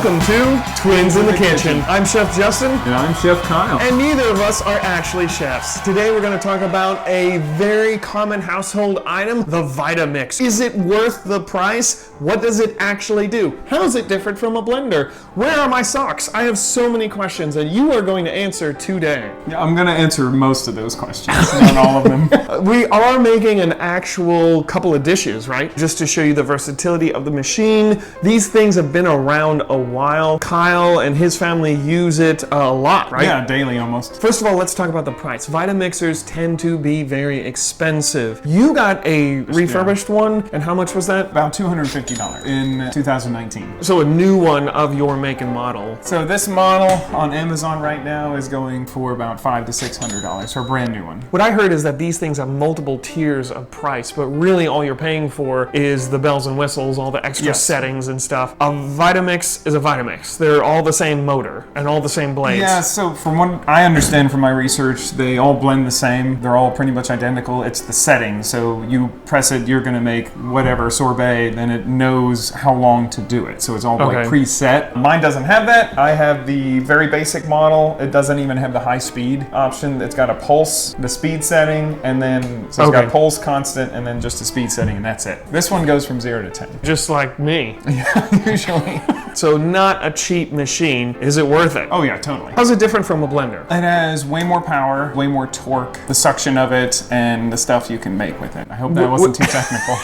Welcome to Twins in the Kitchen. I'm Chef Justin. And I'm Chef Kyle. And neither of us are actually chefs. Today we're going to talk about a very common household item, the Vitamix. Is it worth the price? What does it actually do? How is it different from a blender? Where are my socks? I have so many questions that you are going to answer today. Yeah, I'm going to answer most of those questions, not all of them. We are making an actual couple of dishes, right? Just to show you the versatility of the machine. These things have been around a while. Kyle and his family use it a lot, right? Yeah, daily almost. First of all, let's talk about the price. Vitamixers tend to be very expensive. You got a refurbished one, and how much was that? About $250 in 2019. So a new one of your make and model. So this model on Amazon right now is going for about $500 to $600 for a brand new one. What I heard is that these things have multiple tiers of price, but really all you're paying for is the bells and whistles, all the extra settings and stuff. A Vitamix is a Vitamix. They're all the same motor and all the same blades. Yeah, so from what I understand from my research, they all blend the same. They're all pretty much identical. It's the setting. So you press it, you're going to make whatever sorbet, then it knows how long to do it. So it's all like preset. Mine doesn't have that. I have the very basic model. It doesn't even have the high speed option. It's got a pulse, the speed setting, and then so it's got pulse constant and then just a speed setting, and that's it. This one goes from 0 to 10. Just like me. Yeah, usually. So not a cheap machine. Is it worth it? Oh yeah, totally. How's it different from a blender? It has way more power, way more torque, the suction of it, and the stuff you can make with it. I hope that wasn't too technical.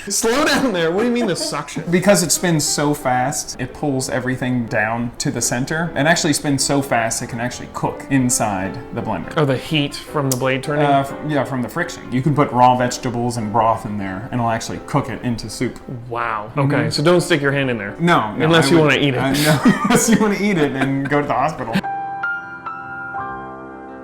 Slow down there. What do you mean the suction? Because it spins so fast, it pulls everything down to the center. It actually spins so fast, it can actually cook inside the blender. Oh, the heat from the blade turning? Yeah, from the friction. You can put raw vegetables and broth in there, and it'll actually cook it into soup. Wow. Okay, so don't stick your hand in there. No. Unless you want to eat it. No, unless you want to eat it and go to the hospital.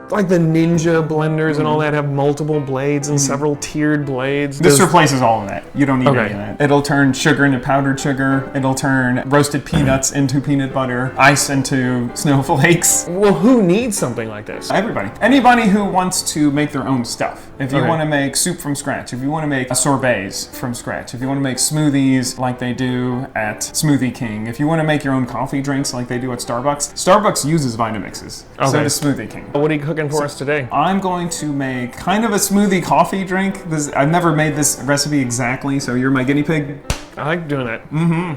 Like the Ninja blenders and all that have multiple blades and several tiered blades. This replaces all of that. You don't need any of that. It'll turn sugar into powdered sugar. It'll turn roasted peanuts into peanut butter, ice into snowflakes. Well, who needs something like this? Everybody. Anybody who wants to make their own stuff. If you want to make soup from scratch, if you want to make sorbets from scratch, if you want to make smoothies like they do at Smoothie King, if you want to make your own coffee drinks like they do at Starbucks, Starbucks uses Vitamixes. So does Smoothie King. What are you cooking for us today? I'm going to make kind of a smoothie coffee drink. I've never made this recipe exactly, so you're my guinea pig. I like doing it.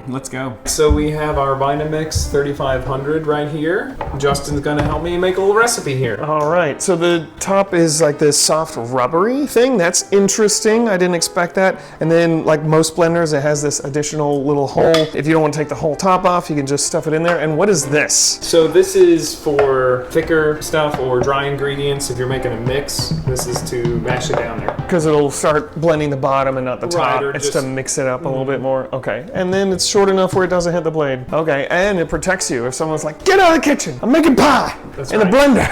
Let's go. So we have our Vitamix 3500 right here. Justin's gonna help me make a little recipe here. All right, so the top is like this soft rubbery thing. That's interesting, I didn't expect that. And then like most blenders, it has this additional little hole. If you don't want to take the whole top off, you can just stuff it in there. And what is this? So this is for thicker stuff or dry ingredients. If you're making a mix, this is to mash it down there. Because it'll start blending the bottom and not the top. It's to mix it up a little bit more. Okay, and then it's short enough where it doesn't hit the blade. Okay, and it protects you if someone's like, get out of the kitchen, I'm making pie in a blender.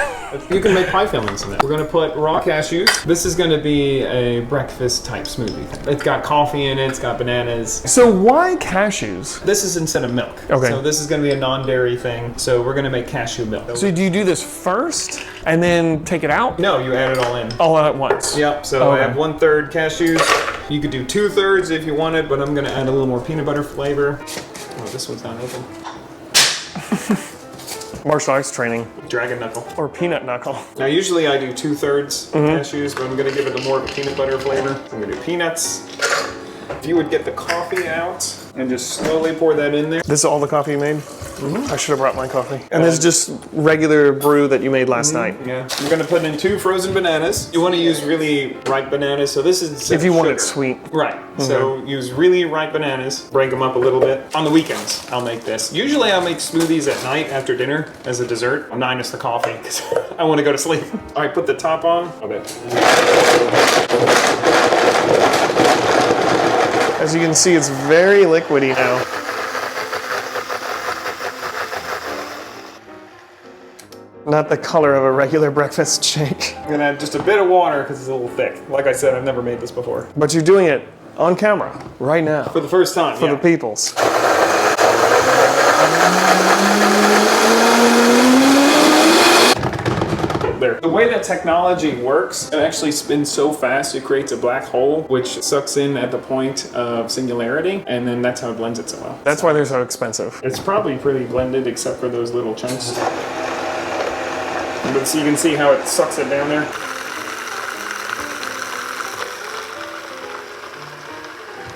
You can make pie fillings in it. We're gonna put raw cashews. This is gonna be a breakfast type smoothie thing. It's got coffee in it, it's got bananas. So why cashews? This is instead of milk. Okay. So this is gonna be a non-dairy thing, so we're gonna make cashew milk. So do you do this first and then take it out? No, you add it all in. All at once? Yep, so I have 1/3 cashews. You could do 2/3 if you wanted, but I'm gonna add a little more peanut butter flavor. Oh, this one's not open. Martial arts training. Dragon knuckle. Or peanut knuckle. Now usually I do 2/3 cashews, but I'm gonna give it more of a peanut butter flavor. I'm gonna do peanuts. If you would get the coffee out and just slowly pour that in there. This is all the coffee you made? I should have brought my coffee. And this is just regular brew that you made last night? Yeah. You're gonna put in 2 frozen bananas. You wanna use really ripe bananas, so this is if you want it sweet. Right, so use really ripe bananas, break them up a little bit. On the weekends, I'll make this. Usually I'll make smoothies at night after dinner as a dessert, minus the coffee, because I wanna go to sleep. All right, put the top on. Okay. As you can see, it's very liquidy now. Not the color of a regular breakfast shake. I'm gonna add just a bit of water because it's a little thick. Like I said, I've never made this before. But you're doing it on camera, right now. For the first time, for the peoples. There. The way that technology works, it actually spins so fast it creates a black hole, which sucks in at the point of singularity, and then that's how it blends it so well. That's why they're so expensive. It's probably pretty blended except for those little chunks. But so you can see how it sucks it down there.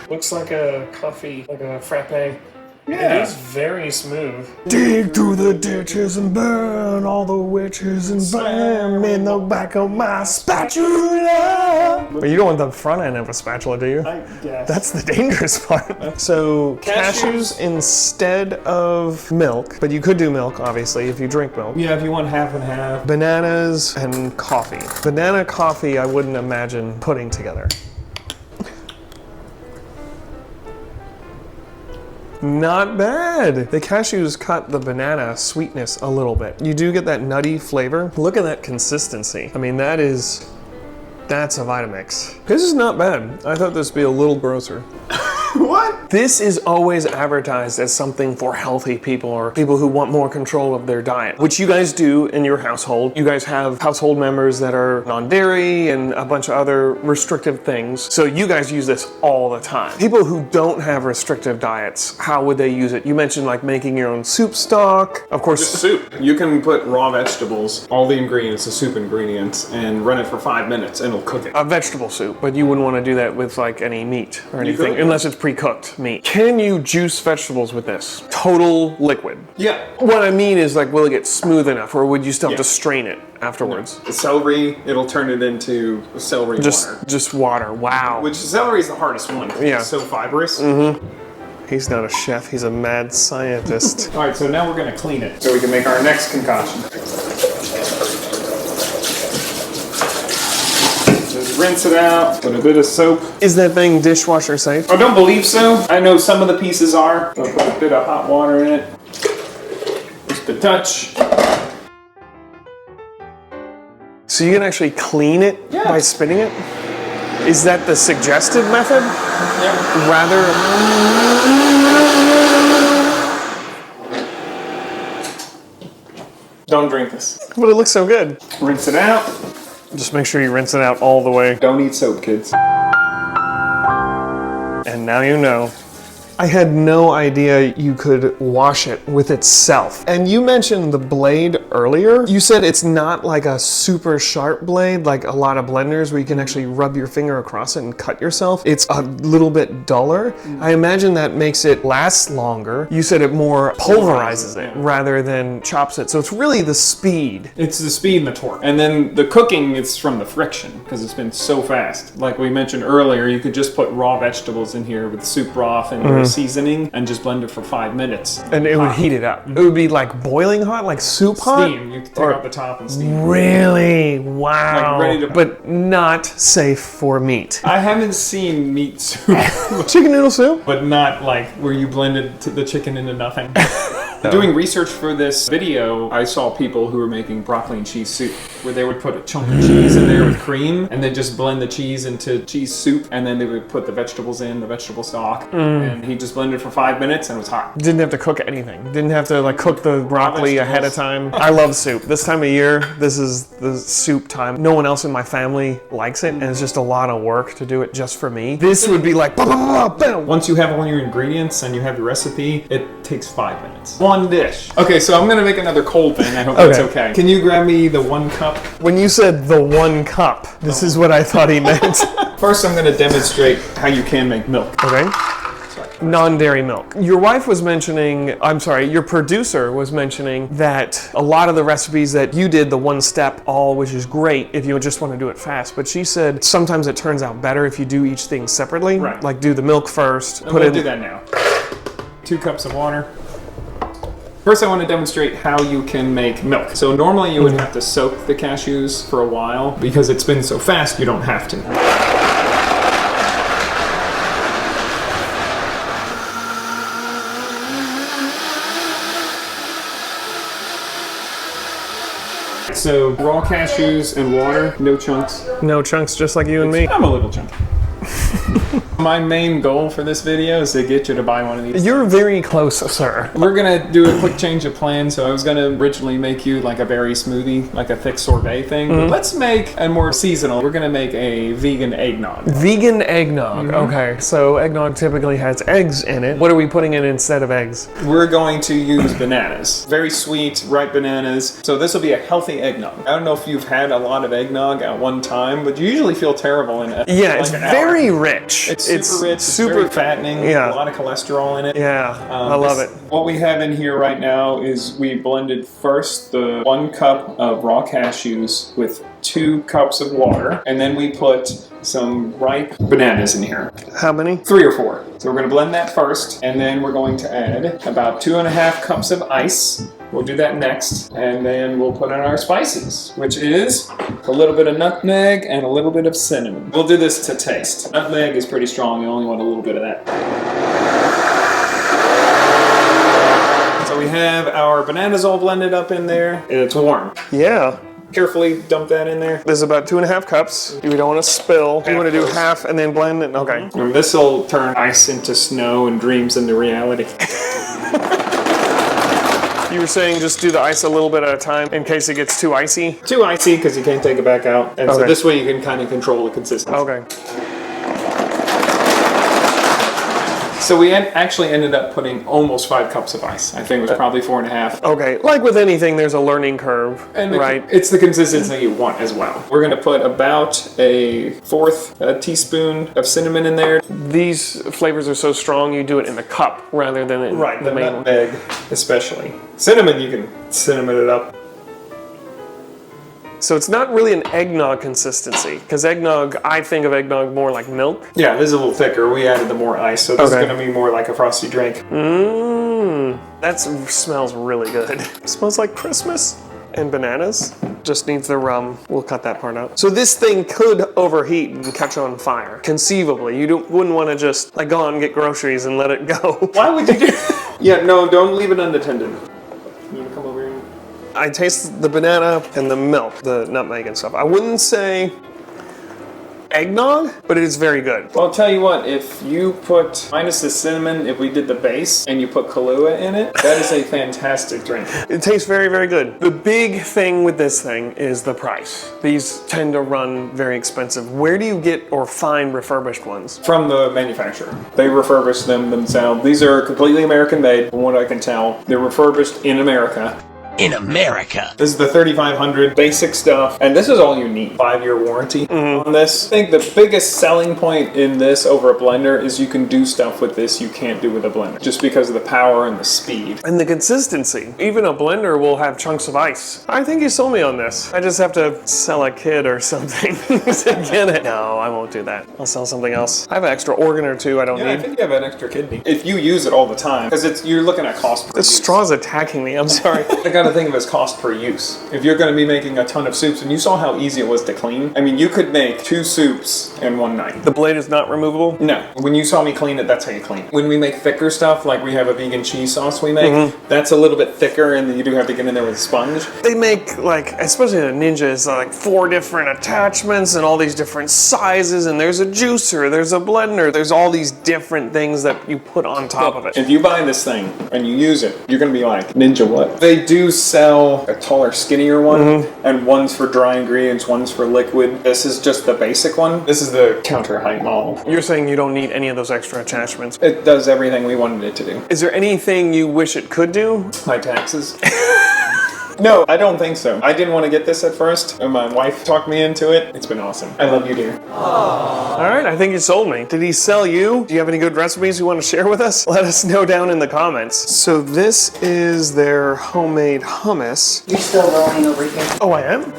Looks like a coffee, like a frappe. Yeah. It is very smooth. Dig through the ditches and burn all the witches and blam in the back of my spatula. But you don't want the front end of a spatula, do you? I guess. That's the dangerous part. So cashews instead of milk, but you could do milk, obviously, if you drink milk. Yeah, if you want half and half. Bananas and coffee. Banana coffee, I wouldn't imagine putting together. Not bad. The cashews cut the banana sweetness a little bit. You do get that nutty flavor. Look at that consistency. I mean, that's a Vitamix. This is not bad. I thought this would be a little grosser. What? This is always advertised as something for healthy people or people who want more control of their diet, which you guys do in your household. You guys have household members that are non-dairy and a bunch of other restrictive things. So you guys use this all the time. People who don't have restrictive diets, how would they use it? You mentioned like making your own soup stock. Of course, Just soup. You can put raw vegetables, all the ingredients, the soup ingredients, and run it for 5 minutes and it'll cook it. a vegetable soup, but you wouldn't want to do that with like any meat or anything, could. unless it's pre-cooked meat. Can you juice vegetables with this? Total liquid. Yeah. What I mean is, like, will it get smooth enough, or would you still have to strain it afterwards? The celery, it'll turn it into celery water. Just water. Wow. Which celery is the hardest one. Yeah. It's so fibrous. He's not a chef. He's a mad scientist. All right, so now we're gonna clean it so we can make our next concoction. Just rinse it out with a bit of soap. Is that thing dishwasher safe? I don't believe so. I know some of the pieces are. I'll put a bit of hot water in it. Just a touch. So you can actually clean it by spinning it? Is that the suggested method? Yeah. Rather... Don't drink this. But it looks so good. Rinse it out. Just make sure you rinse it out all the way. Don't eat soap, kids. And now you know. I had no idea you could wash it with itself. And you mentioned the blade earlier. You said it's not like a super sharp blade, like a lot of blenders where you can actually rub your finger across it and cut yourself. It's a little bit duller. I imagine that makes it last longer. You said it more pulverizes it rather than chops it. So it's really the speed. It's the speed and the torque. And then the cooking is from the friction because it's been so fast. Like we mentioned earlier, you could just put raw vegetables in here with soup broth and your seasoning and just blend it for 5 minutes. And it would heat it up. It would be like boiling hot, like soup hot? Steam. You can take out the top and steam. Really? Wow. Like ready to... But not safe for meat. I haven't seen meat soup, Chicken noodle soup? but not like where you blended the chicken into nothing. Doing research for this video, I saw people who were making broccoli and cheese soup, where they would put a chunk of cheese in there with cream, and then just blend the cheese into cheese soup, and then they would put the vegetables in, the vegetable stock, and he just blended for 5 minutes, and it was hot. Didn't have to cook anything. Didn't have to like cook the broccoli ahead of time. I love soup. This time of year, this is the soup time. No one else in my family likes it, and it's just a lot of work to do it just for me. This would be like, bah, bah, bah, bah. Once you have all your ingredients and you have your recipe, it takes 5 minutes. One dish. Okay, so I'm gonna make another cold thing. I hope that's okay. Can you grab me the 1 cup? When you said the 1 cup, this is what I thought he meant. First, I'm gonna demonstrate how you can make milk. Okay. Non-dairy milk. Your wife was mentioning, your producer was mentioning that a lot of the recipes that you did, the one step all, which is great if you just want to do it fast, but she said sometimes it turns out better if you do each thing separately. Right. Like do the milk first. And we'll do that now. 2 cups of water. First, I want to demonstrate how you can make milk. So normally you would have to soak the cashews for a while. Because it's been so fast, you don't have to. So raw cashews and water, no chunks. No chunks, just like you and me. I'm a little chunky. My main goal for this video is to get you to buy one of these. You're very close, sir. We're gonna do a quick change of plan. So I was gonna originally make you like a berry smoothie, like a thick sorbet thing. But let's make a more seasonal. We're gonna make a vegan eggnog. Vegan eggnog. Okay, so eggnog typically has eggs in it. What are we putting in instead of eggs? We're going to use bananas. Very sweet, ripe bananas. So this will be a healthy eggnog. I don't know if you've had a lot of eggnog at one time, but you usually feel terrible in it. Yeah, like it's very rich. It's super rich, super very fattening, yeah. A lot of cholesterol in it. Yeah, I love it. What we have in here right now is we blended first the 1 cup of raw cashews with 2 cups of water, and then we put some ripe bananas in here. How many? 3 or 4. So we're going to blend that first, and then we're going to add about 2.5 cups of ice. We'll do that next, and then we'll put in our spices, which is a little bit of nutmeg and a little bit of cinnamon. We'll do this to taste. Nutmeg is pretty strong. You only want a little bit of that. So we have our bananas all blended up in there, and it's warm. Yeah. Carefully dump that in there. There's about 2.5 cups. We don't want to spill. You want to do half and then blend it? Okay. And this will turn ice into snow and dreams into reality. You were saying just do the ice a little bit at a time in case it gets too icy? Too icy because you can't take it back out. And so Okay. this way you can kind of control the consistency. Okay. So we actually ended up putting almost 5 cups of ice. I think it was probably 4.5. Okay. Like with anything, there's a learning curve, And right? it's the consistency you want as well. We're going to put about a 1/4 teaspoon of cinnamon in there. These flavors are so strong, you do it in the cup rather than in the main one. Nutmeg especially. Cinnamon, you can cinnamon it up. So it's not really an eggnog consistency, because eggnog, I think of eggnog more like milk. Yeah, this is a little thicker. We added the more ice, so this is Okay. going to be more like a frosty drink. That smells really good. Smells like Christmas. And bananas. Just needs the rum. We'll cut that part out. So this thing could overheat and catch on fire. Conceivably. You wouldn't want to just like go out and get groceries and let it go. Why would you do Yeah, no, don't leave it unattended. You want to come over here? I taste the banana and the milk, the nutmeg and stuff. I wouldn't say eggnog, but it is very good. Well, I'll tell you what, if you put, minus the cinnamon, if we did the base, and you put Kahlua in it, that is a fantastic drink. It tastes very, very good. The big thing with this thing is the price. These tend to run very expensive. Where do you get or find refurbished ones? From the manufacturer. They refurbish them themselves. These are completely American made, from what I can tell. They're refurbished in America. In America. This is the 3500 basic stuff, and this is all you need. 5-year warranty on this. I think the biggest selling point in this over a blender is you can do stuff with this you can't do with a blender, just because of the power and the speed. And the consistency. Even a blender will have chunks of ice. I think you sold me on this. I just have to sell a kid or something to get it. No, I won't do that. I'll sell something else. I have an extra organ or two I don't Yeah, I need. think you have an extra kidney. If you use it all the time, because you're looking at cost per The use. straw's attacking me, I'm sorry. I gotta think of as cost per use. If you're gonna be making a ton of soups, and you saw how easy it was to clean, I mean, you could make 2 soups in one night. The blade is not removable? No. When you saw me clean it, that's how you clean it. When we make thicker stuff, like we have a vegan cheese sauce we make, that's a little bit thicker, and then you do have to get in there with a sponge. They make, like, especially the Ninjas, like 4 different attachments and all these different sizes, and there's a juicer, there's a blender, there's all these different things that you put on top of it. If you buy this thing and you use it, you're gonna be like, Ninja what? They do sell a taller, skinnier one, and one's for dry ingredients, one's for liquid. This is just the basic one. This is the counter height model. You're saying you don't need any of those extra attachments. It does everything we wanted it to do. Is there anything you wish it could do? My taxes. No, I don't think so. I didn't want to get this at first, and my wife talked me into it. It's been awesome. I love you, dear. All right, I think you sold me. Did he sell you? Do you have any good recipes you want to share with us? Let us know down in the comments. So this is their homemade hummus. You're still rolling over here. Oh, I am?